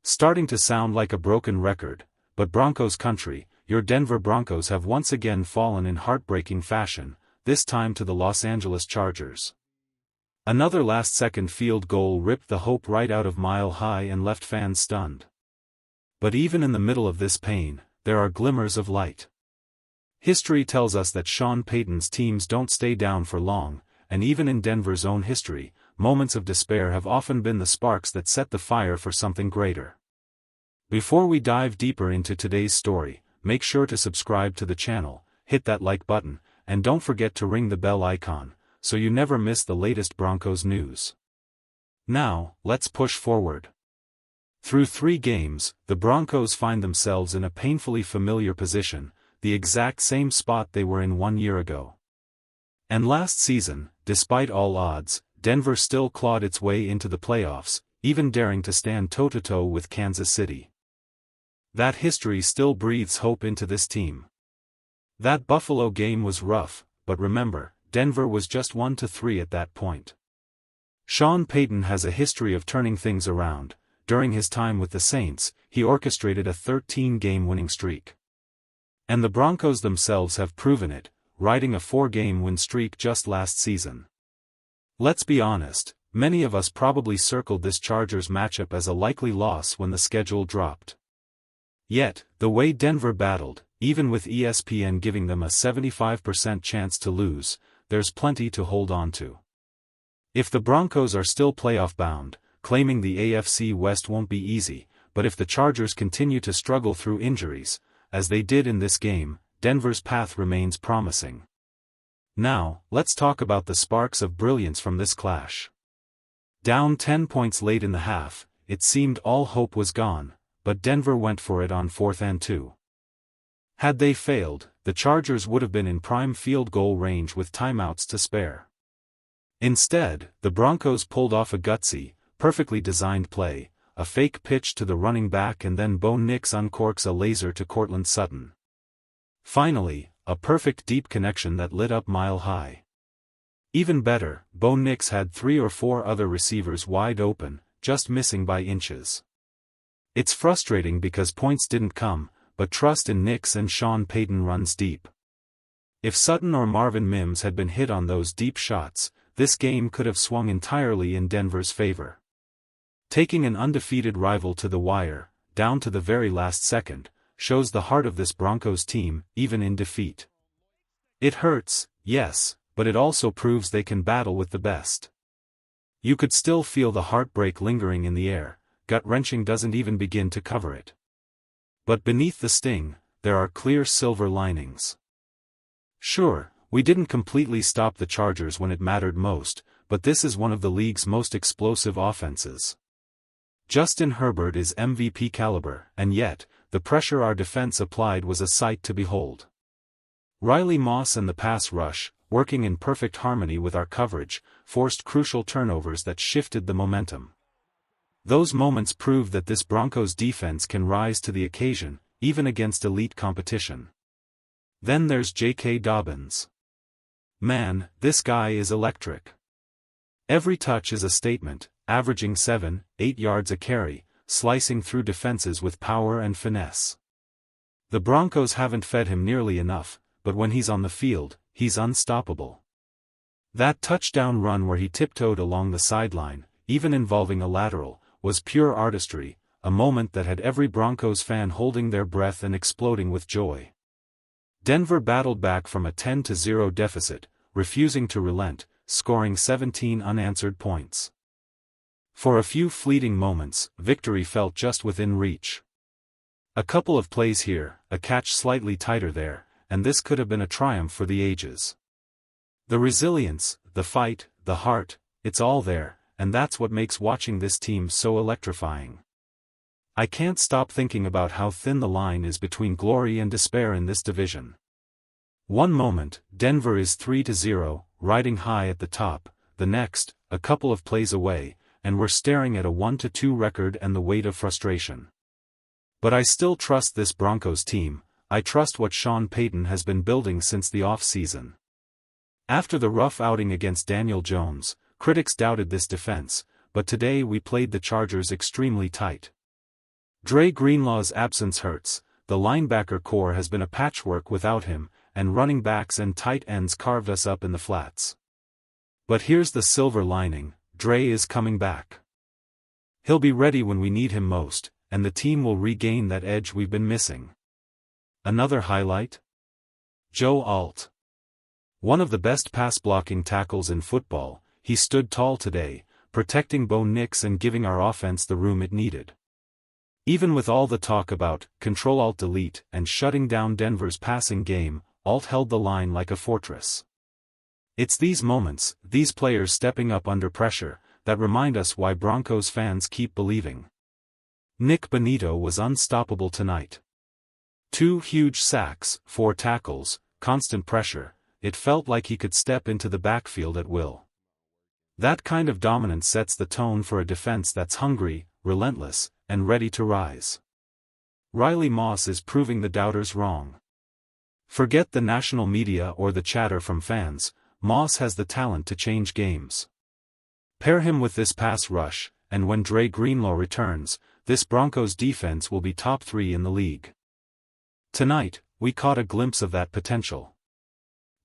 Starting to sound like a broken record, but Broncos country, your Denver Broncos have once again fallen in heartbreaking fashion, this time to the Los Angeles Chargers. Another last-second field goal ripped the hope right out of Mile High and left fans stunned. But even in the middle of this pain, there are glimmers of light. History tells us that Sean Payton's teams don't stay down for long, and even in Denver's own history, moments of despair have often been the sparks that set the fire for something greater. Before we dive deeper into today's story, make sure to subscribe to the channel, hit that like button, and don't forget to ring the bell icon, so you never miss the latest Broncos news. Now, let's push forward. Through 3 games, the Broncos find themselves in a painfully familiar position, the exact same spot they were in 1 year ago. And last season, despite all odds, Denver still clawed its way into the playoffs, even daring to stand toe-to-toe with Kansas City. That history still breathes hope into this team. That Buffalo game was rough, but remember, Denver was just 1-3 at that point. Sean Payton has a history of turning things around. During his time with the Saints, he orchestrated a 13-game winning streak. And the Broncos themselves have proven it, riding a 4-game win streak just last season. Let's be honest, many of us probably circled this Chargers matchup as a likely loss when the schedule dropped. Yet, the way Denver battled, even with ESPN giving them a 75% chance to lose, there's plenty to hold on to. If the Broncos are still playoff-bound, claiming the AFC West won't be easy, but if the Chargers continue to struggle through injuries, as they did in this game, Denver's path remains promising. Now, let's talk about the sparks of brilliance from this clash. Down 10 points late in the half, it seemed all hope was gone, but Denver went for it on 4th and 2. Had they failed, the Chargers would have been in prime field goal range with timeouts to spare. Instead, the Broncos pulled off a gutsy, perfectly designed play, a fake pitch to the running back, and then Bo Nix uncorks a laser to Courtland Sutton. Finally, a perfect deep connection that lit up Mile High. Even better, Bo Nix had 3 or 4 other receivers wide open, just missing by inches. It's frustrating because points didn't come, but trust in Nix and Sean Payton runs deep. If Sutton or Marvin Mims had been hit on those deep shots, this game could have swung entirely in Denver's favor. Taking an undefeated rival to the wire, down to the very last second, shows the heart of this Broncos team, even in defeat. It hurts, yes, but it also proves they can battle with the best. You could still feel the heartbreak lingering in the air, gut-wrenching doesn't even begin to cover it. But beneath the sting, there are clear silver linings. Sure, we didn't completely stop the Chargers when it mattered most, but this is one of the league's most explosive offenses. Justin Herbert is MVP caliber, and yet, the pressure our defense applied was a sight to behold. Riley Moss and the pass rush, working in perfect harmony with our coverage, forced crucial turnovers that shifted the momentum. Those moments proved that this Broncos defense can rise to the occasion, even against elite competition. Then there's J.K. Dobbins. Man, this guy is electric. Every touch is a statement, averaging 7-8 yards a carry, slicing through defenses with power and finesse. The Broncos haven't fed him nearly enough, but when he's on the field, he's unstoppable. That touchdown run where he tiptoed along the sideline, even involving a lateral, was pure artistry, a moment that had every Broncos fan holding their breath and exploding with joy. Denver battled back from a 10-0 deficit, refusing to relent, scoring 17 unanswered points. For a few fleeting moments, victory felt just within reach. A couple of plays here, a catch slightly tighter there, and this could have been a triumph for the ages. The resilience, the fight, the heart, it's all there, and that's what makes watching this team so electrifying. I can't stop thinking about how thin the line is between glory and despair in this division. One moment, Denver is 3-0, riding high at the top, the next, a couple of plays away, and we're staring at a 1-2 record and the weight of frustration. But I still trust this Broncos team. I trust what Sean Payton has been building since the off-season. After the rough outing against Daniel Jones, critics doubted this defense, but today we played the Chargers extremely tight. Dre Greenlaw's absence hurts. The linebacker core has been a patchwork without him, and running backs and tight ends carved us up in the flats. But here's the silver lining, Dre is coming back. He'll be ready when we need him most, and the team will regain that edge we've been missing. Another highlight? Joe Alt. One of the best pass-blocking tackles in football, he stood tall today, protecting Bo Nix and giving our offense the room it needed. Even with all the talk about Control-Alt-Delete and shutting down Denver's passing game, Alt held the line like a fortress. It's these moments, these players stepping up under pressure, that remind us why Broncos fans keep believing. Nick Bonitto was unstoppable tonight. 2 huge sacks, 4 tackles, constant pressure, it felt like he could step into the backfield at will. That kind of dominance sets the tone for a defense that's hungry, relentless, and ready to rise. Riley Moss is proving the doubters wrong. Forget the national media or the chatter from fans, Moss has the talent to change games. Pair him with this pass rush, and when Dre Greenlaw returns, this Broncos defense will be top 3 in the league. Tonight, we caught a glimpse of that potential.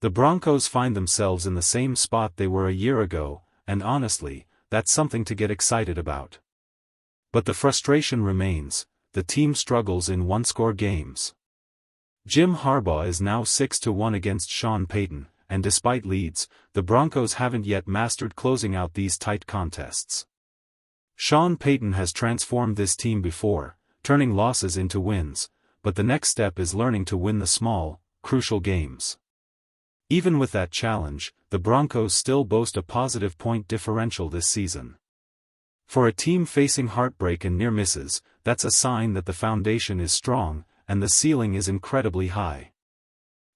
The Broncos find themselves in the same spot they were a year ago, and honestly, that's something to get excited about. But the frustration remains, the team struggles in one-score games. Jim Harbaugh is now 6-1 against Sean Payton, and despite leads, the Broncos haven't yet mastered closing out these tight contests. Sean Payton has transformed this team before, turning losses into wins, but the next step is learning to win the small, crucial games. Even with that challenge, the Broncos still boast a positive point differential this season. For a team facing heartbreak and near misses, that's a sign that the foundation is strong, and the ceiling is incredibly high.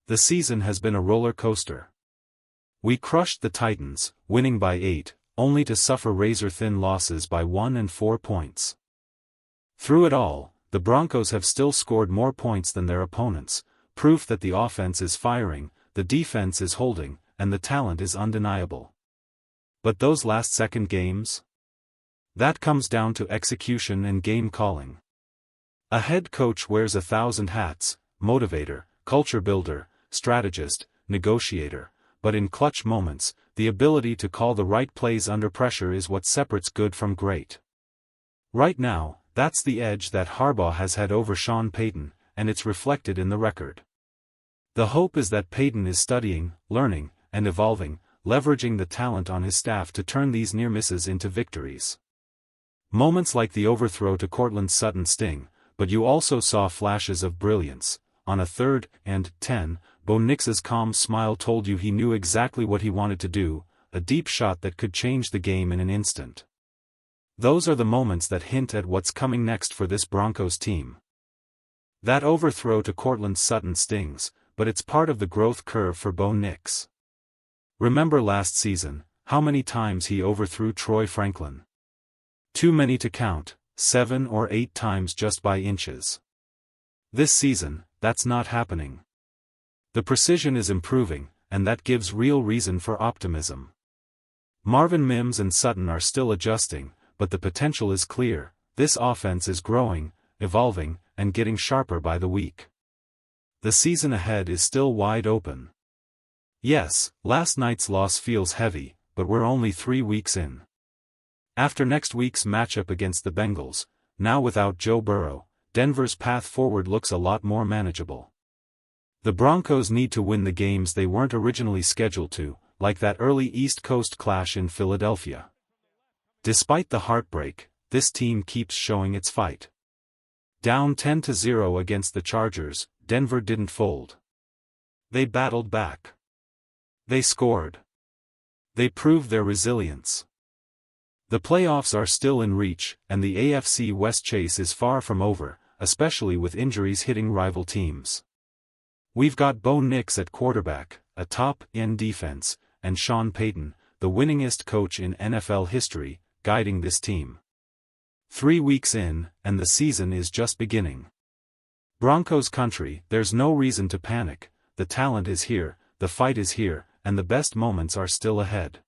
The season has been a roller coaster. We crushed the Titans, winning by 8, only to suffer razor-thin losses by 1 and 4 points. Through it all, the Broncos have still scored more points than their opponents, proof that the offense is firing, the defense is holding, and the talent is undeniable. But those last-second games? That comes down to execution and game calling. A head coach wears 1,000 hats: motivator, culture builder, strategist, negotiator, but in clutch moments, the ability to call the right plays under pressure is what separates good from great. Right now, that's the edge that Harbaugh has had over Sean Payton, and it's reflected in the record. The hope is that Payton is studying, learning, and evolving, leveraging the talent on his staff to turn these near misses into victories. Moments like the overthrow to Courtland Sutton sting, but you also saw flashes of brilliance. On a 3rd and 10, Bo Nix's calm smile told you he knew exactly what he wanted to do, a deep shot that could change the game in an instant. Those are the moments that hint at what's coming next for this Broncos team. That overthrow to Courtland Sutton stings, but it's part of the growth curve for Bo Nix. Remember last season, how many times he overthrew Troy Franklin? Too many to count, 7 or 8 times just by inches. This season, that's not happening. The precision is improving, and that gives real reason for optimism. Marvin Mims and Sutton are still adjusting, but the potential is clear. This offense is growing, evolving, and getting sharper by the week. The season ahead is still wide open. Yes, last night's loss feels heavy, but we're only 3 weeks in. After next week's matchup against the Bengals, now without Joe Burrow, Denver's path forward looks a lot more manageable. The Broncos need to win the games they weren't originally scheduled to, like that early East Coast clash in Philadelphia. Despite the heartbreak, this team keeps showing its fight. Down 10-0 against the Chargers, Denver didn't fold. They battled back. They scored. They proved their resilience. The playoffs are still in reach, and the AFC West chase is far from over, especially with injuries hitting rival teams. We've got Bo Nix at quarterback, a top-end defense, and Sean Payton, the winningest coach in NFL history, guiding this team. 3 weeks in, and the season is just beginning. Broncos country, there's no reason to panic. The talent is here, the fight is here, and the best moments are still ahead.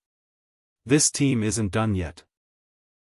This team isn't done yet.